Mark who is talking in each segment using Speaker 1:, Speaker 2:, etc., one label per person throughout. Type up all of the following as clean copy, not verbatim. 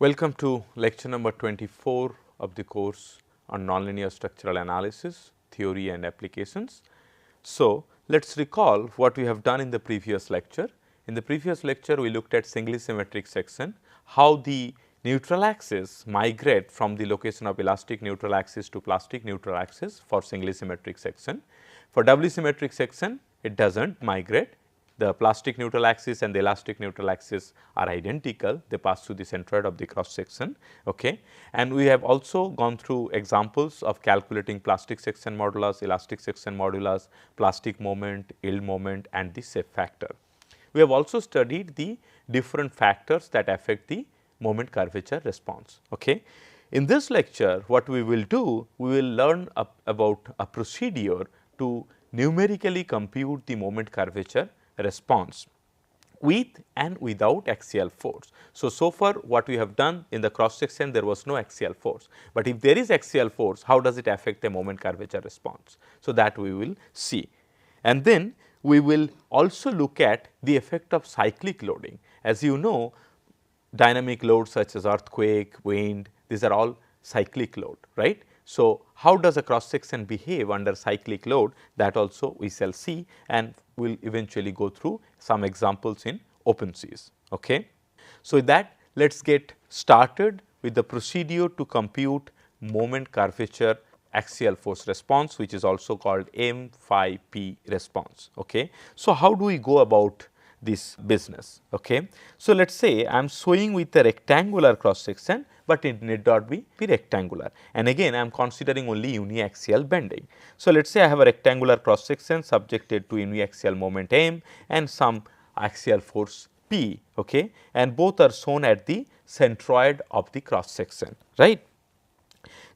Speaker 1: Welcome to lecture number 24 of the course on nonlinear structural analysis, theory and applications. So, let us recall what we have done in the previous lecture. In the previous lecture, we looked at singly symmetric section, how the neutral axis migrate from the location of elastic neutral axis to plastic neutral axis for singly symmetric section. For doubly symmetric section, it does not migrate. The plastic neutral axis and the elastic neutral axis are identical, they pass through the centroid of the cross section. Okay. And we have also gone through examples of calculating plastic section modulus, elastic section modulus, plastic moment, yield moment and the shape factor. We have also studied the different factors that affect the moment curvature response. Okay. In this lecture, what we will do, we will learn about a procedure to numerically compute the moment curvature response with and without axial force. So far what we have done in the cross section, there was no axial force, but if there is axial force, how does it affect the moment curvature response? So that we will see. And then we will also look at the effect of cyclic loading. As you know, dynamic loads such as earthquake, wind, these are all cyclic load, right. So, how does a cross section behave under cyclic load, that also we shall see, and we will eventually go through some examples in open seas. Okay. So, that let us get started with the procedure to compute moment curvature axial force response, which is also called M phi P response. Okay. So, how do we go about this business? Okay. So, let us say I am showing with a rectangular cross section, but it need not be rectangular, and again I am considering only uniaxial bending. So, let us say I have a rectangular cross section subjected to uniaxial moment M and some axial force P, okay, and both are shown at the centroid of the cross section, right.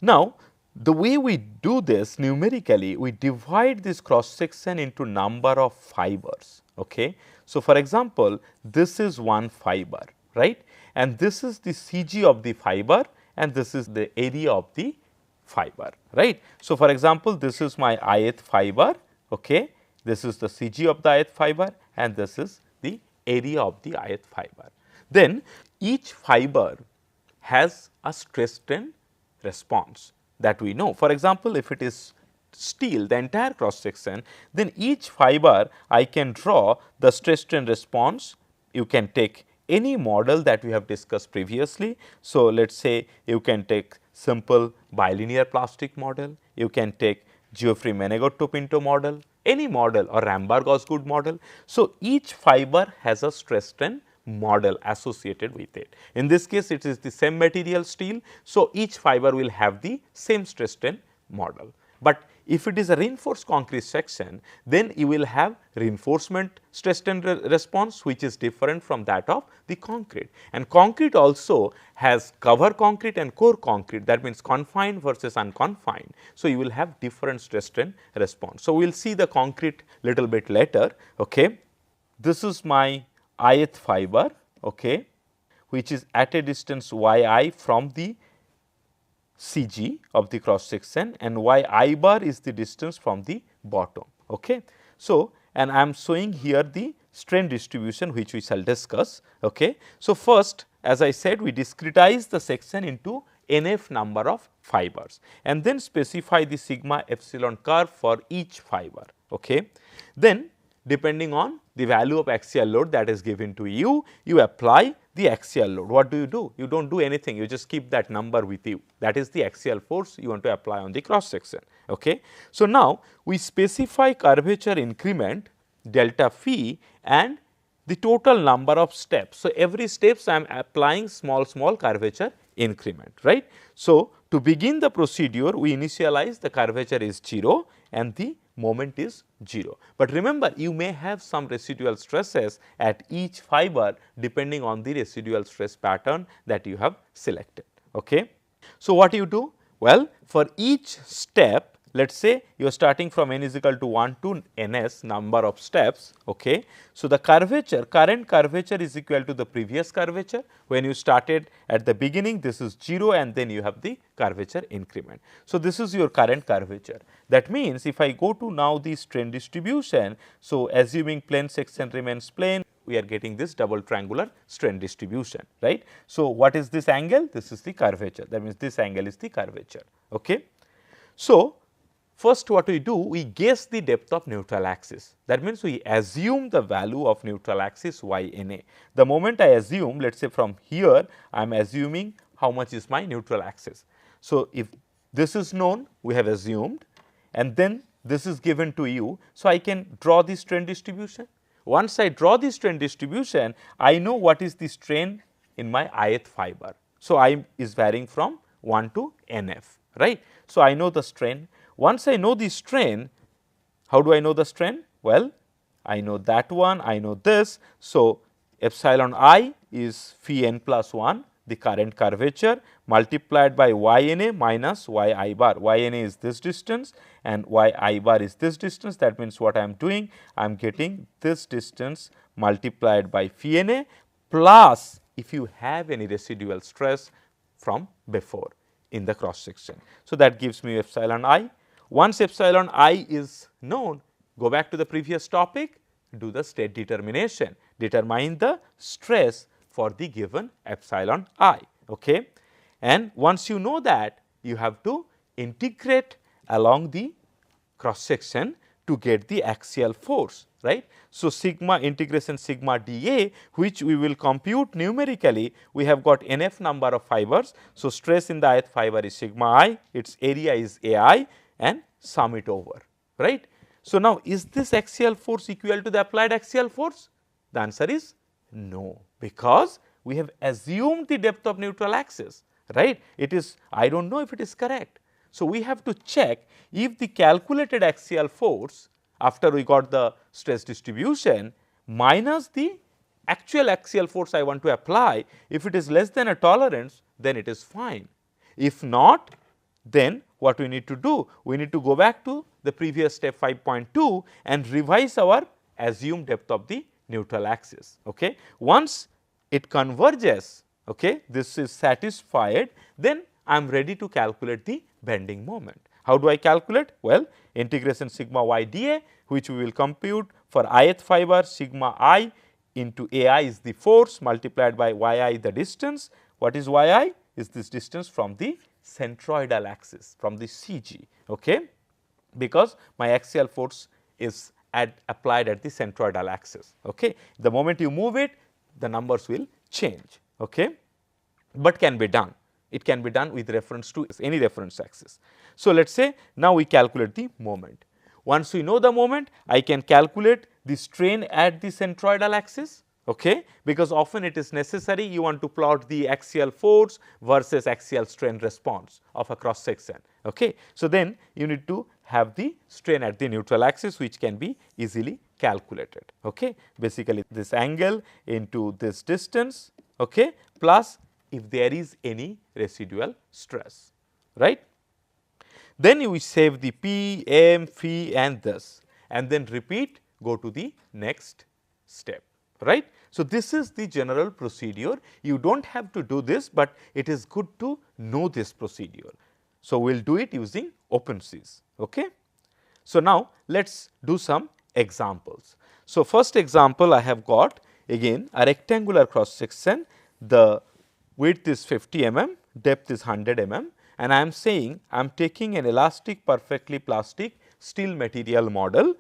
Speaker 1: Now, the way we do this numerically, we divide this cross section into number of fibers. Okay. So, for example, this is one fiber, right, and this is the CG of the fiber and this is the area of the fiber, right. So, for example, this is my ith fiber, okay, this is the CG of the ith fiber and this is the area of the ith fiber. Then each fiber has a stress strain response that we know. For example, if it is steel, the entire cross section, then each fiber I can draw the stress strain response. You can take any model that we have discussed previously. So, let us say you can take simple bilinear plastic model, you can take Geoffroy-Mennegot-Topinto model, any model or Ramberg-Osgood model. So, each fiber has a stress strain model associated with it. In this case, it is the same material steel. So, each fiber will have the same stress strain model. But if it is a reinforced concrete section, then you will have reinforcement stress strain response, which is different from that of the concrete. And concrete also has cover concrete and core concrete, that means confined versus unconfined. So, you will have different stress strain response. So, we will see the concrete little bit later. Okay. This is my ith fiber, okay, which is at a distance yi from the CG of the cross section, and yi bar is the distance from the bottom. Okay. So, and I am showing here the strain distribution, which we shall discuss. Okay. So, first, as I said, we discretize the section into nf number of fibers and then specify the sigma epsilon curve for each fiber. Okay. Then depending on the value of axial load that is given to you, you apply the axial load. What do? You do not do anything, you just keep that number with you, that is the axial force you want to apply on the cross section. Okay. So, now we specify curvature increment delta phi and the total number of steps. So, every steps I am applying small curvature increment, right. So, to begin the procedure, we initialize the curvature is 0 and the moment is 0. But remember, you may have some residual stresses at each fiber depending on the residual stress pattern that you have selected. Okay. So, what you do? Well, for each step, let us say you are starting from n is equal to 1 to ns number of steps. Okay. So, the curvature, current curvature is equal to the previous curvature. When you started at the beginning, this is 0 and then you have the curvature increment. So, this is your current curvature. That means, if I go to now the strain distribution, so assuming plane section remains plane, we are getting this double triangular strain distribution, right. So, what is this angle? This is the curvature, that means this angle is the curvature. Okay. So, first what we do, we guess the depth of neutral axis, that means we assume the value of neutral axis y n a. The moment I assume, let us say from here I am assuming how much is my neutral axis. So, if this is known, we have assumed, and then this is given to you. So, I can draw the strain distribution. Once I draw the strain distribution, I know what is the strain in my ith fiber. So, I is varying from 1 to nf, right. So, I know the strain. Once I know the strain, how do I know the strain? Well, I know that one, I know this. So, epsilon I is phi n plus 1, the current curvature, multiplied by y n a minus y I bar. Y n a is this distance and y I bar is this distance. That means, what I am doing? I am getting this distance multiplied by phi n a plus if you have any residual stress from before in the cross section. So, that gives me epsilon I. Once epsilon I is known, go back to the previous topic, do the state determination, determine the stress for the given epsilon I. Okay. And once you know that, you have to integrate along the cross section to get the axial force, right. So, sigma integration sigma dA, which we will compute numerically, we have got nf number of fibers. So, stress in the ith fiber is sigma I, its area is Ai, and sum it over, right. So, now is this axial force equal to the applied axial force? The answer is no, because we have assumed the depth of neutral axis, right. It is, I do not know if it is correct. So, we have to check if the calculated axial force after we got the stress distribution minus the actual axial force I want to apply, if it is less than a tolerance, then it is fine. If not, then what we need to do? We need to go back to the previous step 5.2 and revise our assumed depth of the neutral axis. Okay. Once it converges, okay, this is satisfied, then I am ready to calculate the bending moment. How do I calculate? Well, integration sigma y dA, which we will compute for ith fiber, sigma I into Ai is the force multiplied by yi the distance. What is yi? Is this distance from the centroidal axis, from the CG, okay, because my axial force is applied at the centroidal axis. Okay. The moment you move it, the numbers will change, okay, but can be done. It can be done with reference to any reference axis. So, let us say now we calculate the moment. Once we know the moment, I can calculate the strain at the centroidal axis, okay, because often it is necessary, you want to plot the axial force versus axial strain response of a cross section. Okay. So, then you need to have the strain at the neutral axis, which can be easily calculated. Okay. Basically, this angle into this distance, okay, plus if there is any residual stress, right. Then you save the P, M, phi and this, and then repeat, go to the next step, right. So, this is the general procedure. You do not have to do this, but it is good to know this procedure. So, we will do it using OpenSys. Okay. So, now let us do some examples. So, first example I have got again a rectangular cross section, the width is 50 mm, depth is 100 mm, and I am saying I am taking an elastic perfectly plastic steel material model.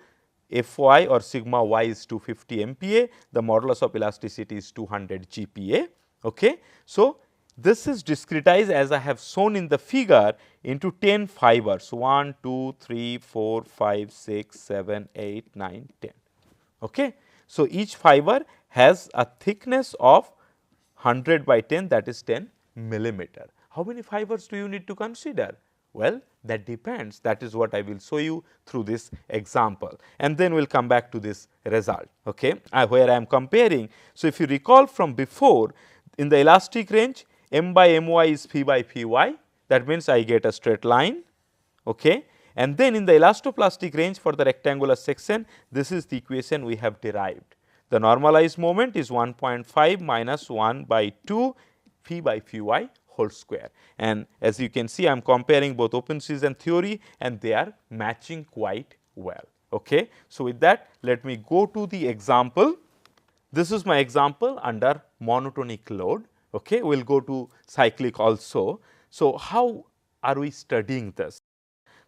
Speaker 1: Fy or sigma y is 250 MPa, the modulus of elasticity is 200 GPa. Okay. So, this is discretized as I have shown in the figure into 10 fibers 1, 2, 3, 4, 5, 6, 7, 8, 9, 10. Okay. So, each fiber has a thickness of 100 by 10, that is 10 millimeter. How many fibers do you need to consider? Well, that depends. That is what I will show you through this example, and then we will come back to this result, okay, where I am comparing. So, if you recall from before, in the elastic range, m by my is phi by phy, that means I get a straight line, okay. And then in the elastoplastic range for the rectangular section, this is the equation we have derived. The normalized moment is 1.5 minus 1 by 2 phi by phy whole square, and as you can see I am comparing both OpenSys and theory, and they are matching quite well. Okay. So, with that, let me go to the example This is my example under monotonic load. Okay. We will go to cyclic also. So, how are we studying this?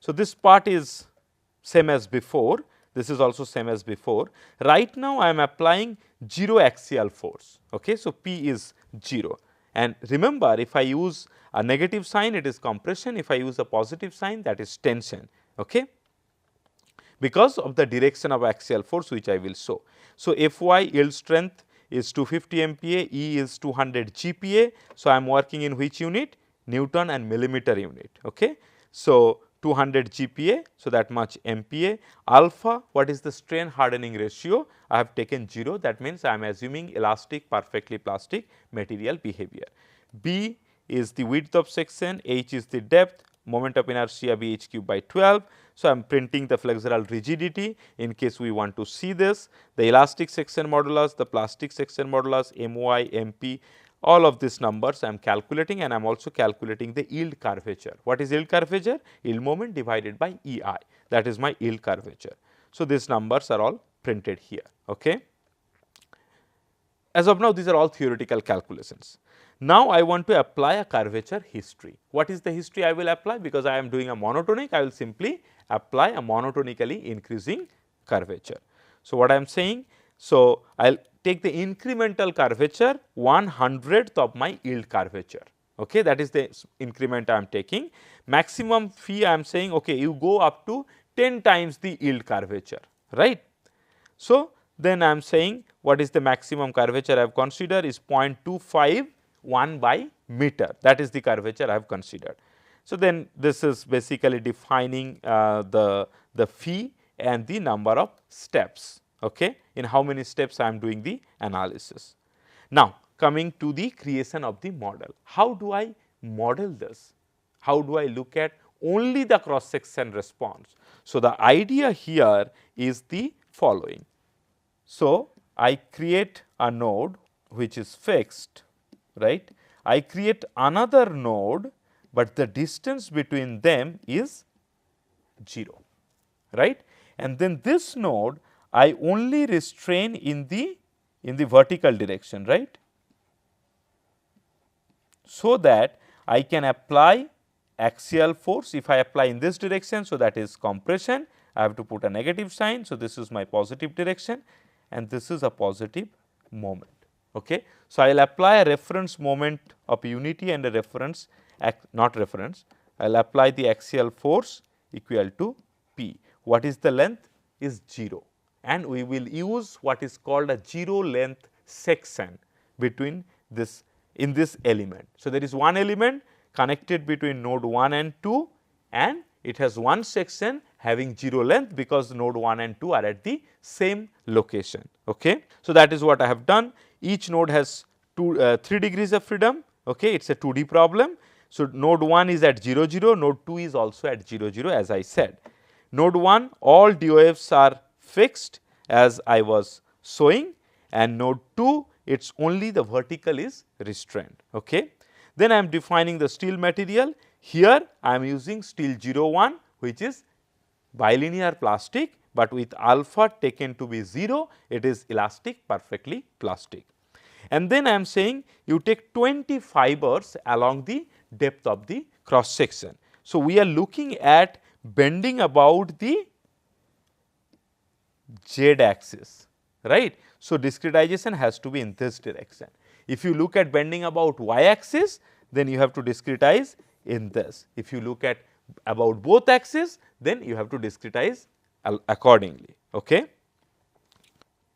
Speaker 1: So, this part is same as before, this is also same as before. Right now, I am applying 0 axial force. Okay. So, P is 0, and remember, if I use a negative sign, it is compression, if I use a positive sign, that is tension. Okay, because of the direction of axial force, which I will show. So, Fy yield strength is 250 MPa, E is 200 GPa. So, I am working in which unit? Newton and millimeter unit. Okay. So, 200 GPa, so that much MPa. Alpha, what is the strain hardening ratio? I have taken 0, that means I am assuming elastic perfectly plastic material behavior. B is the width of section, H is the depth, moment of inertia Bh cube by 12. So, I am printing the flexural rigidity in case we want to see this, the elastic section modulus, the plastic section modulus, My, Mp, all of these numbers I am calculating, and I am also calculating the yield curvature. What is yield curvature? Yield moment divided by Ei, that is my yield curvature. So, these numbers are all printed here. Okay. As of now, these are all theoretical calculations. Now, I want to apply a curvature history. What is the history I will apply? Because I am doing a monotonic, I will simply apply a monotonically increasing curvature. So, what I am saying? So, I will take the incremental curvature 1/100th of my yield curvature. Okay, that is the increment I am taking. Maximum phi I am saying, okay, you go up to 10 times the yield curvature, right. So, then I am saying what is the maximum curvature I have considered is 0.251 by meter, that is the curvature I have considered. So, then this is basically defining the phi and the number of steps, okay, in how many steps I am doing the analysis. Now, coming to the creation of the model, how do I model this? How do I look at only the cross section response? So, the idea here is the following. So, I create a node which is fixed, right. I create another node, but the distance between them is 0, right. And then this node I only restrain in the vertical direction, right. So, that I can apply axial force. If I apply in this direction, so that is compression, I have to put a negative sign. So, this is my positive direction, and this is a positive moment. Okay. So, I will apply a reference moment of unity and a reference, not reference, I will apply the axial force equal to P. What is the length? Is 0, and we will use what is called a 0 length section between this in this element. So, there is one element connected between node 1 and 2, and it has one section having 0 length, because node 1 and 2 are at the same location. Okay. So, that is what I have done. Each node has 3 degrees of freedom. Okay. It is a 2D problem. So, node 1 is at 0 0, node 2 is also at 0 0, as I said. Node 1, all DOFs are fixed as I was showing, and node 2, it is only the vertical is restrained. Okay. Then I am defining the steel material. Here I am using steel 01, which is bilinear plastic, but with alpha taken to be 0, it is elastic perfectly plastic. And then I am saying you take 20 fibers along the depth of the cross section. So, we are looking at bending about the z axis, right. So, discretization has to be in this direction. If you look at bending about y axis, then you have to discretize in this. If you look at about both axes, then you have to discretize accordingly. Okay.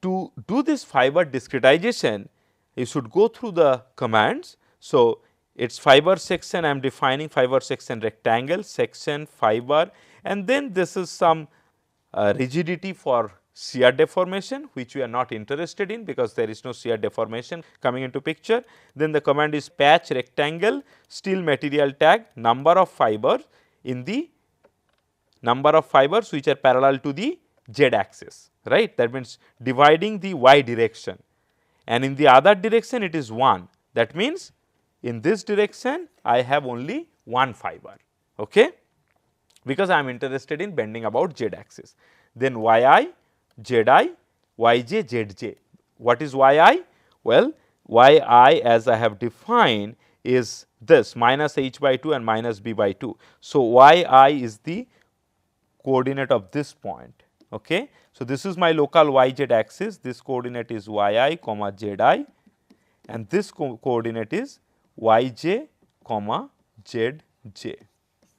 Speaker 1: To do this fiber discretization, you should go through the commands. So, it is fiber section, I am defining fiber section rectangle, section, fiber, and then this is some rigidity for shear deformation, which we are not interested in, because there is no shear deformation coming into picture. Then the command is patch rectangle, steel material tag, number of fibers in the number of fibers which are parallel to the z axis, right. That means dividing the y direction, and in the other direction it is 1. That means in this direction I have only one fiber, okay, because I am interested in bending about z axis. Then yi, zi, yj, zj. what is yi? Well, yi as I have defined is this minus h by 2 and minus b by 2. So, yi is the coordinate of this point. Okay. So, this is my local yz axis, this coordinate is yi comma zi, and this coordinate is yj comma zj,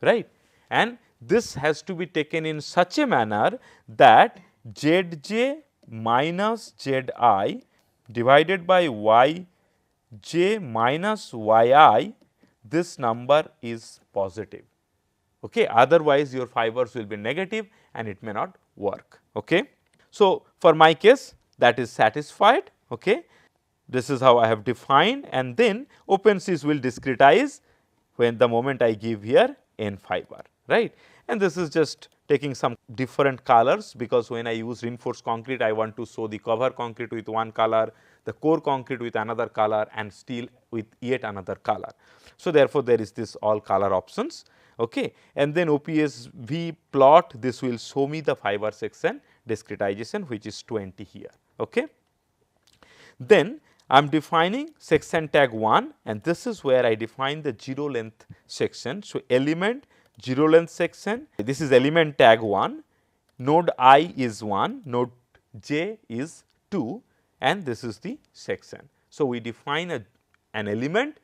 Speaker 1: right. And this has to be taken in such a manner that zj minus zi divided by yj minus yi, this number is positive. Okay. Otherwise, your fibers will be negative and it may not work. Okay. So, for my case that is satisfied. Okay. This is how I have defined, and then OpenSys will discretize when the moment I give here n fiber, right. And this is just taking some different colors, because when I use reinforced concrete I want to show the cover concrete with one color, the core concrete with another color, and steel with yet another color. So, therefore, there is this all color options. Okay. And then OPSV plot, this will show me the fiber section discretization, which is 20 here. Okay. Then I am defining section tag 1, and this is where I define the 0 length section. So, element 0 length section, this is element tag 1, node I is 1, node j is 2, and this is the section. So, we define an element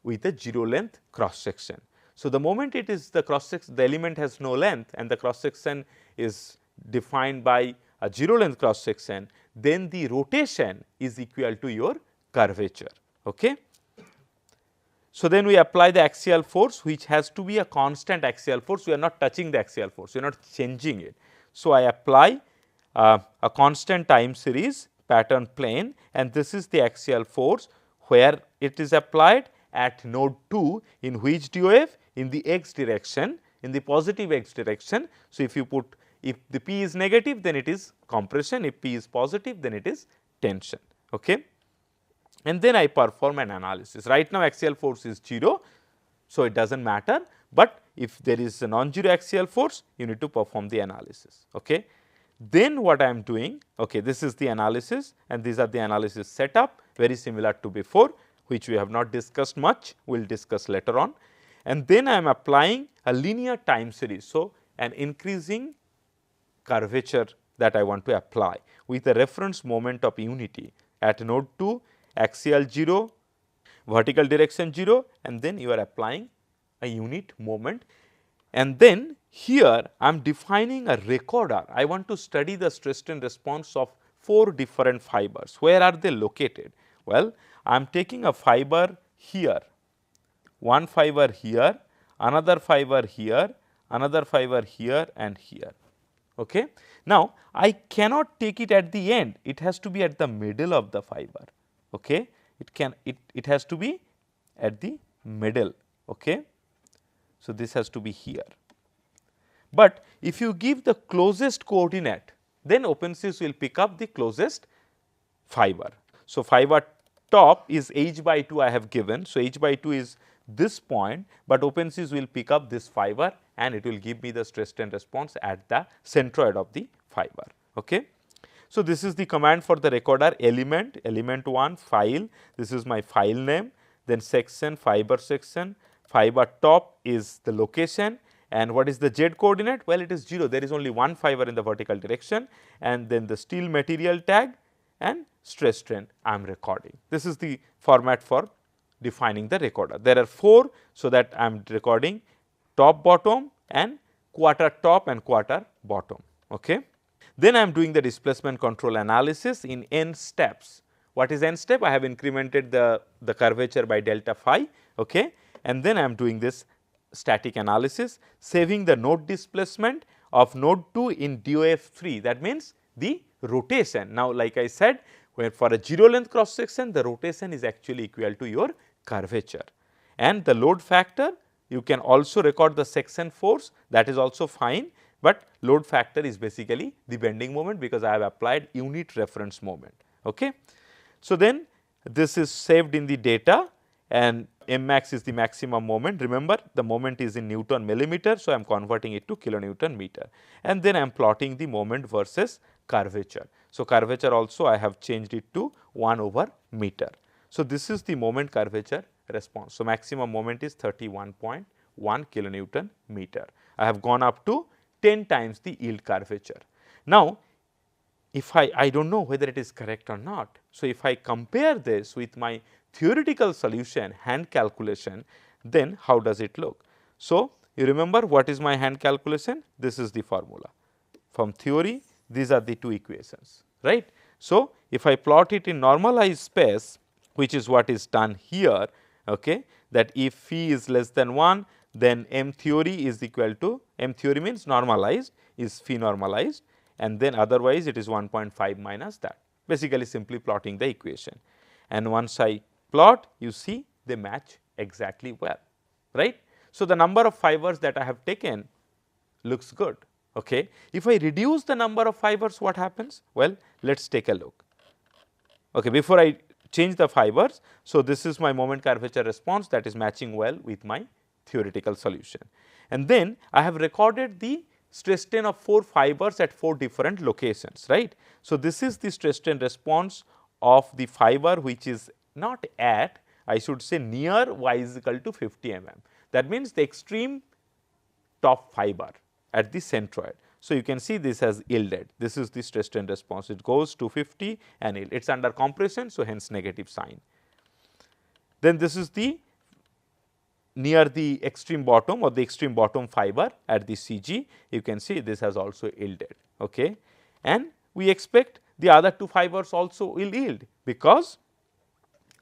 Speaker 1: with a 0 length cross section. So, the moment it is the cross section, the element has no length and the cross section is defined by a 0 length cross section, then the rotation is equal to your curvature. Okay. So, then we apply the axial force, which has to be a constant axial force. We are not touching the axial force, we are not changing it. So, I apply a constant time series pattern plane, and this is the axial force where it is applied at node 2 in which DOF? In the x direction, in the positive x direction. So, if you put, if the P is negative, then it is compression, if P is positive, then it is tension. Okay. And then I perform an analysis. Right now axial force is 0, so it does not matter, but if there is a non-zero axial force, you need to perform the analysis. Okay. Then what I am doing, okay, this is the analysis, and these are the analysis setup, very similar to before, which we have not discussed much, we will discuss later on. And then I am applying a linear time series. So, an increasing curvature that I want to apply with a reference moment of unity at node 2, axial 0, vertical direction 0, and then you are applying a unit moment. And then here I am defining a recorder. I want to study the stress strain response of 4 different fibers. Where are they located? Well, I am taking a fiber here, one fiber here, another fiber here, another fiber here and here. Okay. Now, I cannot take it at the end, it has to be at the middle of the fiber. Okay. It has to be at the middle. Okay. So, this has to be here. But if you give the closest coordinate, then OpenSys will pick up the closest fiber. So, fiber top is h by 2 I have given. So, h by 2 is this point, but OpenSys will pick up this fiber and it will give me the stress strain response at the centroid of the fiber. Okay. So, this is the command for the recorder element, element 1 file, this is my file name, then section, fiber section, fiber top is the location, and what is the z coordinate? Well, it is 0, there is only one fiber in the vertical direction, and then the steel material tag and stress strain I am recording. This is the format for defining the recorder. There are 4, so that I am recording top bottom and quarter top and quarter bottom. Okay. Then I am doing the displacement control analysis in n steps. What is n step? I have incremented the curvature by delta phi. Okay. And then I am doing this static analysis, saving the node displacement of node 2 in DOF 3, that means the rotation. Now, like I said, where for a 0 length cross section, the rotation is actually equal to your curvature, and the load factor, you can also record the section force, that is also fine, but load factor is basically the bending moment, because I have applied unit reference moment. Okay. So, then this is saved in the data, and m max is the maximum moment. Remember, the moment is in Newton millimeter, so I am converting it to kilonewton meter, and then I am plotting the moment versus curvature. So, curvature also I have changed it to 1 over meter. So, this is the moment curvature response. So, maximum moment is 31.1 kilonewton meter. I have gone up to 10 times the yield curvature. Now, if I do not know whether it is correct or not. So, if I compare this with my theoretical solution hand calculation, then how does it look? So, you remember what is my hand calculation? This is the formula. From theory, these are the two equations, right. So, if I plot it in normalized space, which is what is done here, okay, that if phi is less than 1, then m theory is equal to, m theory means normalized, is phi normalized, and then otherwise it is 1.5 minus that, basically simply plotting the equation. And once I plot, you see they match exactly well, right. So, the number of fibers that I have taken looks good. Okay. If I reduce the number of fibers, what happens? Well, let us take a look. Okay, before I change the fibers, so this is my moment curvature response that is matching well with my theoretical solution. And then I have recorded the stress strain of 4 fibers at 4 different locations, right. So, this is the stress strain response of the fiber which is not at, I should say near y is equal to 50 mm. That means the extreme top fiber at the centroid. So, you can see this has yielded, this is the stress strain response, it goes to 50 and yield, it is under compression. So, hence negative sign. Then this is the near the extreme bottom or the extreme bottom fiber at the CG, you can see this has also yielded, okay. And we expect the other 2 fibers also will yield, because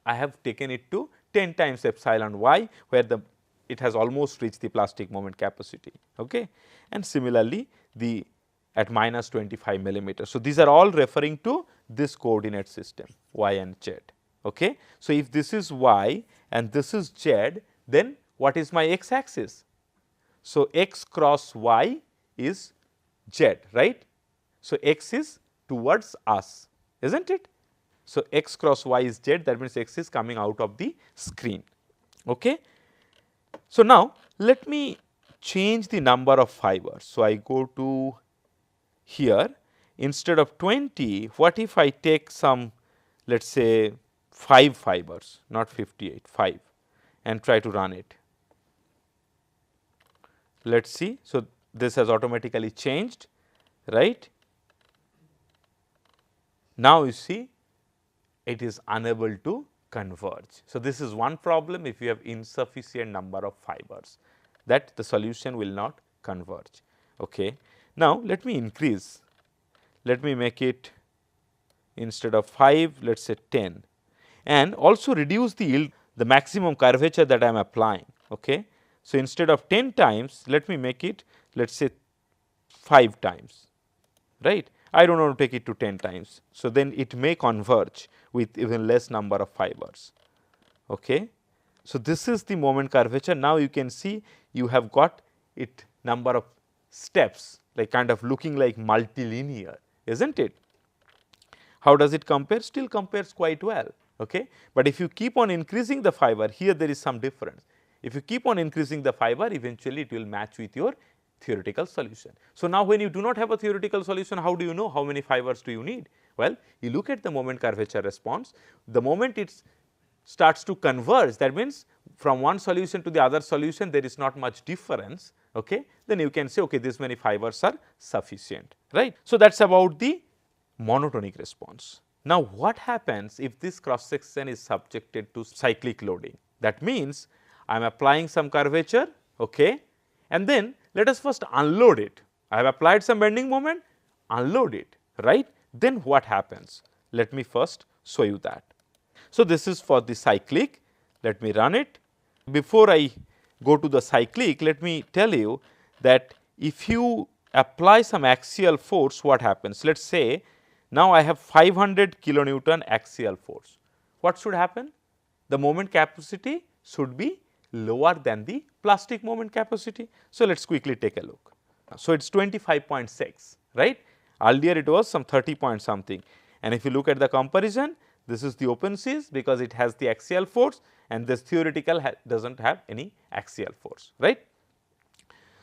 Speaker 1: I have taken it to 10 times epsilon y, where the it has almost reached the plastic moment capacity, okay. And similarly, the at minus 25 millimeter. So, these are all referring to this coordinate system y and z, okay. So, if this is y and this is z, then what is my x axis? So, x cross y is z, right. So, x is towards us, is not it? So, x cross y is z, that means x is coming out of the screen, okay. So, now let me change the number of fibers. So, I go to here, instead of 20, what if I take some, let us say 5 fibers, not 58, 5, and try to run it. Let us see. So, this has automatically changed, right. Now, you see it is unable to converge. So, this is one problem if you have insufficient number of fibers, that the solution will not converge. Okay. Now, let me increase, let me make it instead of 5, let us say 10, and also reduce the yield, the maximum curvature that I am applying. Okay. So, instead of 10 times, let me make it, let us say 5 times, right. I do not want to take it to 10 times. So, then it may converge with even less number of fibers. Okay. So, this is the moment curvature. Now, you can see you have got it number of steps, like kind of looking like multilinear, is not it? How does it compare? Still compares quite well. Okay. But if you keep on increasing the fiber, here there is some difference. If you keep on increasing the fiber, eventually it will match with your theoretical solution. So, now when you do not have a theoretical solution, how do you know how many fibers do you need? Well, you look at the moment curvature response, the moment it starts to converge, that means from one solution to the other solution there is not much difference, okay, then you can say okay, this many fibers are sufficient, right. So, that is about the monotonic response. Now, what happens if this cross section is subjected to cyclic loading? That means I am applying some curvature, okay, and then let us first unload it. I have applied some bending moment, unload it, right. Then what happens? Let me first show you that. So, this is for the cyclic, let me run it. Before I go to the cyclic, let me tell you that if you apply some axial force, what happens? Let us say now I have 500 kilonewton axial force. What should happen? The moment capacity should be lower than the plastic moment capacity. So, let us quickly take a look. So, it is 25.6, right. Earlier it was some 30 point something, and if you look at the comparison, this is the open seas because it has the axial force, and this theoretical does not have any axial force, right.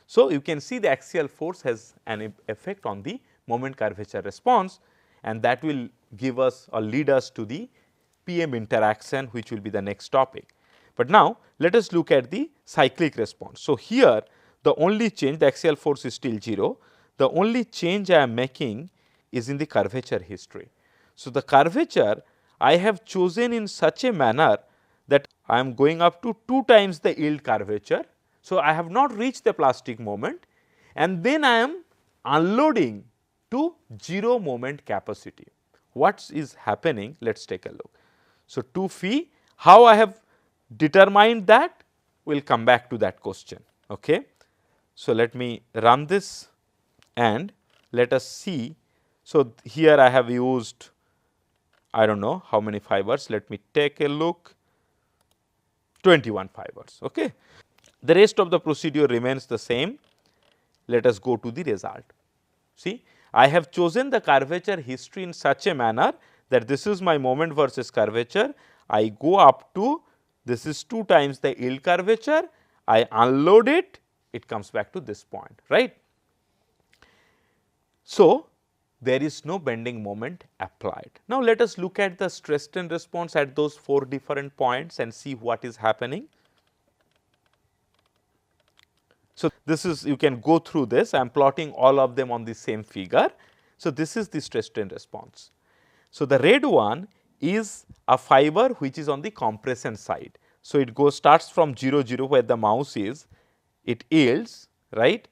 Speaker 1: So, you can see the axial force has an effect on the moment curvature response, and that will give us or lead us to the PM interaction, which will be the next topic. But now, let us look at the cyclic response. So, here the only change, the axial force is still 0, the only change I am making is in the curvature history. So, the curvature I have chosen in such a manner that I am going up to 2 times the yield curvature. So, I have not reached the plastic moment, and then I am unloading to 0 moment capacity. What is happening? Let us take a look. So, 2 phi, how I have determined that? We will come back to that question. Okay. So, let me run this and let us see. So, here I have used, I do not know how many fibers, let me take a look, 21 fibers. Okay. The rest of the procedure remains the same. Let us go to the result. See, I have chosen the curvature history in such a manner that this is my moment versus curvature. I go up to, this is 2 times the yield curvature, I unload it, it comes back to this point, right. So, there is no bending moment applied. Now, let us look at the stress strain response at those 4 different points and see what is happening. So, this is, you can go through this, I am plotting all of them on the same figure. So, this is the stress strain response. So, the red one is a fiber which is on the compression side. So, it goes, starts from 0 0 where the mouse is, it yields, right,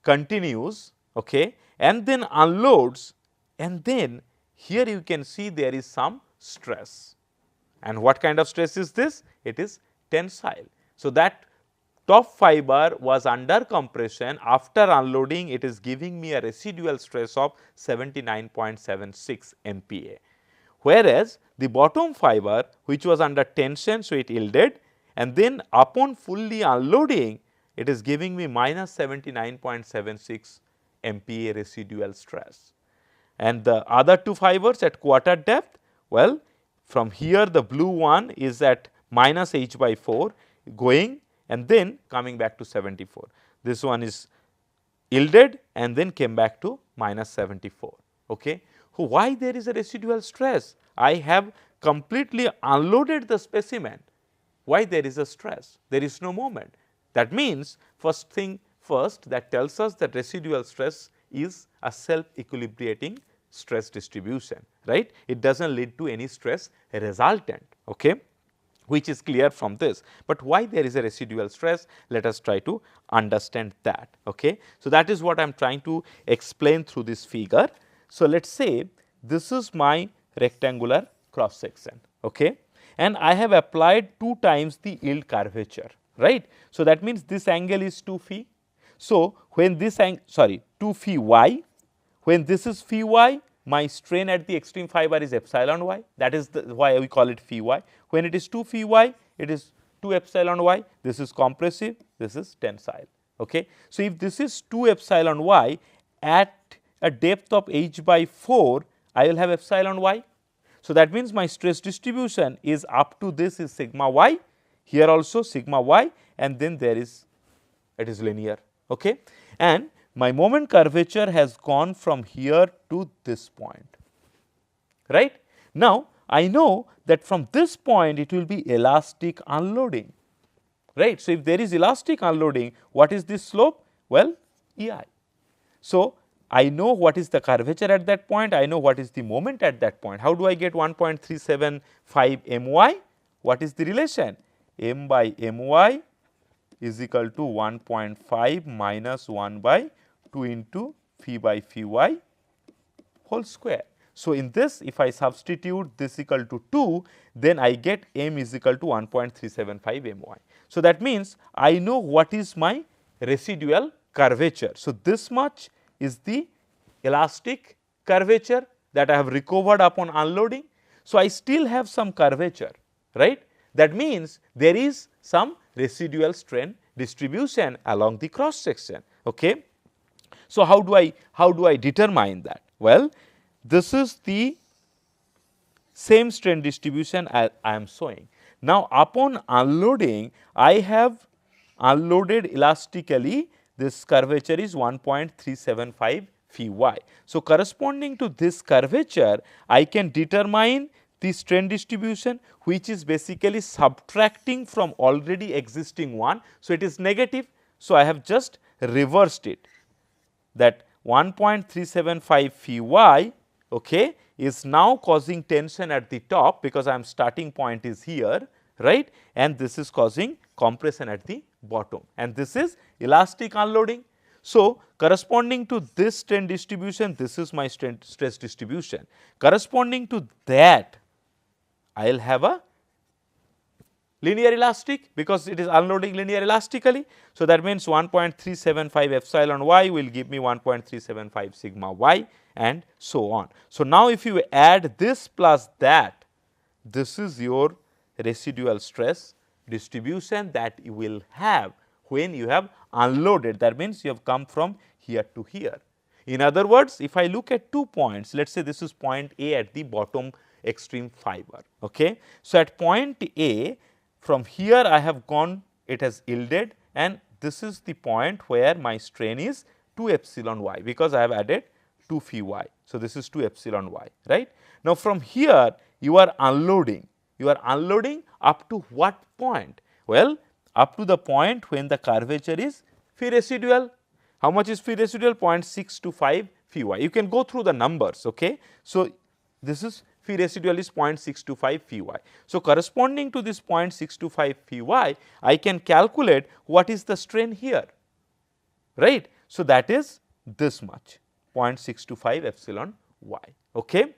Speaker 1: continues, okay, and then unloads, and then here you can see there is some stress. And what kind of stress is this? It is tensile. So, that top fiber was under compression, after unloading it is giving me a residual stress of 79.76 MPa. Whereas, the bottom fiber which was under tension, so it yielded, and then upon fully unloading it is giving me minus 79.76 MPa residual stress. And the other 2 fibers at quarter depth, well, from here the blue one is at minus h by 4 going and then coming back to 74. This one is yielded and then came back to minus 74. Okay. Why there is a residual stress? I have completely unloaded the specimen. Why there is a stress? There is no moment. That means, first thing first, that tells us that residual stress is a self equilibrating stress distribution, right. It does not lead to any stress resultant, okay, which is clear from this. But why there is a residual stress? Let us try to understand that. Okay. So, that is what I am trying to explain through this figure. So, let us say this is my rectangular cross section, okay, and I have applied 2 times the yield curvature, right. So, that means this angle is 2 phi. So, when this angle, sorry, 2 phi y, when this is phi y, my strain at the extreme fiber is epsilon y, that is why we call it phi y. When it is 2 phi y, it is 2 epsilon y, this is compressive, this is tensile. Okay. So, if this is 2 epsilon y at a depth of h by 4, I will have epsilon y. So, that means my stress distribution is up to this is sigma y, here also sigma y, and then there is, it is linear. Okay. And my moment curvature has gone from here to this point, right. Now, I know that from this point it will be elastic unloading, right. So, if there is elastic unloading, what is this slope? Well, EI. So, I know what is the curvature at that point, I know what is the moment at that point. How do I get 1.375 my? What is the relation? M by my is equal to 1.5 minus 1 by 2 into phi by phi y whole square. So, in this if I substitute this equal to 2, then I get m is equal to 1.375 my. So, that means I know what is my residual curvature. So, this much is the elastic curvature that I have recovered upon unloading. So, I still have some curvature, right. That means there is some residual strain distribution along the cross section. Okay. So, how do I determine that? Well, this is the same strain distribution I am showing. Now, upon unloading, I have unloaded elastically, this curvature is 1.375 phi y. So, corresponding to this curvature, I can determine the strain distribution, which is basically subtracting from already existing one. So, it is negative. So, I have just reversed it, that 1.375 phi y, okay, is now causing tension at the top, because I am starting point is here, right, and this is causing compression at the bottom, and this is elastic unloading. So, corresponding to this strain distribution, this is my stress distribution. Corresponding to that, I will have a linear elastic, because it is unloading linear elastically. So, that means 1.375 epsilon y will give me 1.375 sigma y, and so on. So, now if you add this plus that, this is your residual stress distribution that you will have when you have unloaded. That means, you have come from here to here. In other words, if I look at 2 points, let us say this is point A at the bottom extreme fiber. Okay. So, at point A, from here I have gone, it has yielded, and this is the point where my strain is 2 epsilon y, because I have added 2 phi y. So, this is 2 epsilon y, right. Now, from here you are unloading, up to what point? Well, up to the point when the curvature is phi residual. How much is phi residual? 0.625 phi y. You can go through the numbers. Okay. So, this is phi residual is 0.625 phi y. So, corresponding to this 0.625 phi y, I can calculate what is the strain here, right. So, that is this much, 0.625 epsilon y. Okay.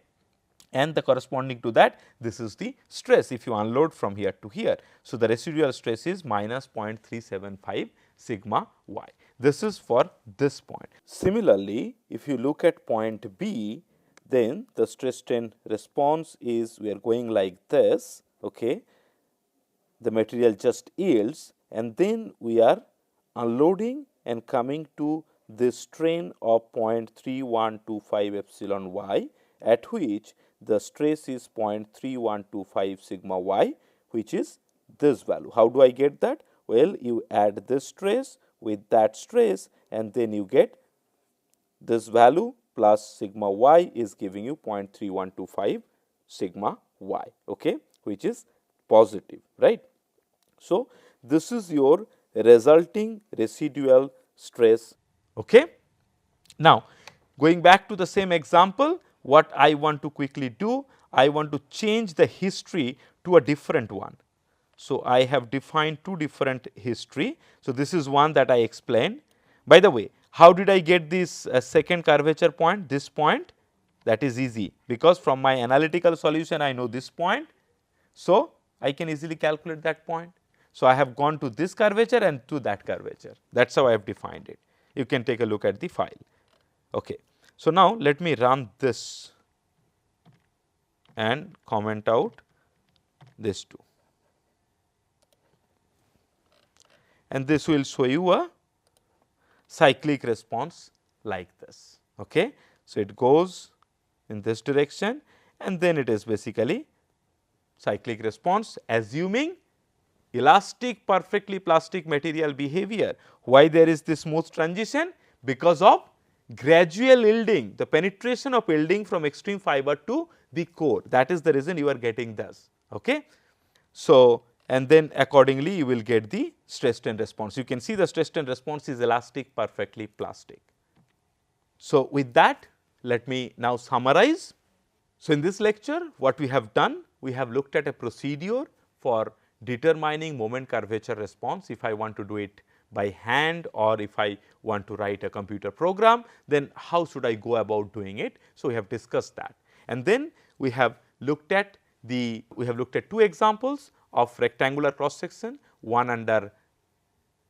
Speaker 1: And the corresponding to that, this is the stress if you unload from here to here. So, the residual stress is minus 0.375 sigma y. This is for this point. Similarly, if you look at point B, then the stress strain response is, we are going like this. Okay. The material just yields, and then we are unloading and coming to this strain of 0.3125 epsilon y, at which the stress is 0.3125 sigma y, which is this value. How do I get that? Well, you add this stress with that stress, and then you get this value plus sigma y is giving you 0.3125 sigma y, okay, which is positive, right. So, this is your resulting residual stress. Okay. Now, going back to the same example, what I want to quickly do, I want to change the history to a different one. So, I have defined two different history. So, this is one that I explained. By the way, how did I get this second curvature point, this point? That is easy, because from my analytical solution I know this point. So, I can easily calculate that point. So, I have gone to this curvature and to that curvature, that is how I have defined it. You can take a look at the file. Okay. So, now let me run this and comment out this two, and this will show you a cyclic response like this. Okay. So, it goes in this direction, and then it is basically cyclic response, assuming elastic perfectly plastic material behavior. Why there is this smooth transition? Because of gradual yielding, the penetration of yielding from extreme fiber to the core, that is the reason you are getting this. Okay. So, and then accordingly you will get the stress strain response. You can see the stress strain response is elastic perfectly plastic. So, with that, let me now summarize. So, in this lecture what we have done, we have looked at a procedure for determining moment curvature response. If I want to do it by hand, or if I want to write a computer program, then how should I go about doing it? So, we have discussed that, and then we have looked at two examples of rectangular cross section, one under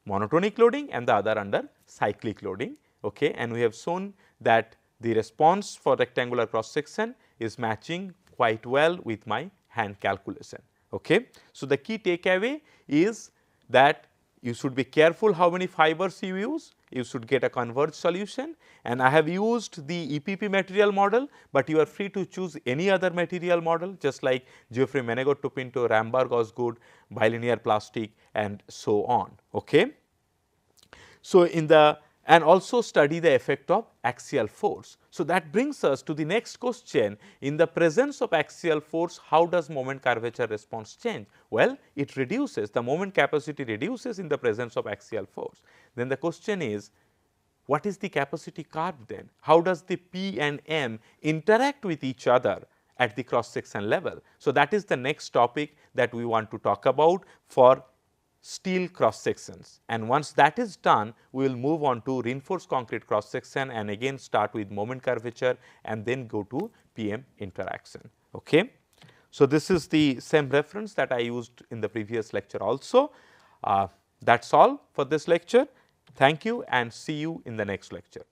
Speaker 1: monotonic loading and the other under cyclic loading. Okay. And we have shown that the response for rectangular cross section is matching quite well with my hand calculation. Okay. So, the key takeaway is that you should be careful how many fibers you use, you should get a converged solution, and I have used the EPP material model, but you are free to choose any other material model just like Geoffrey Menegott Tupinto, Ramberg Osgood, bilinear plastic and so on. Okay. So, in the and also study the effect of axial force. So, that brings us to the next question. In the presence of axial force, how does moment curvature response change? Well, it reduces, the moment capacity reduces in the presence of axial force. Then the question is, what is the capacity curve then? How does the P and M interact with each other at the cross section level? So, that is the next topic that we want to talk about for steel cross sections, and once that is done, we will move on to reinforced concrete cross section and again start with moment curvature and then go to PM interaction. Okay. So, this is the same reference that I used in the previous lecture also. That is all for this lecture. Thank you and see you in the next lecture.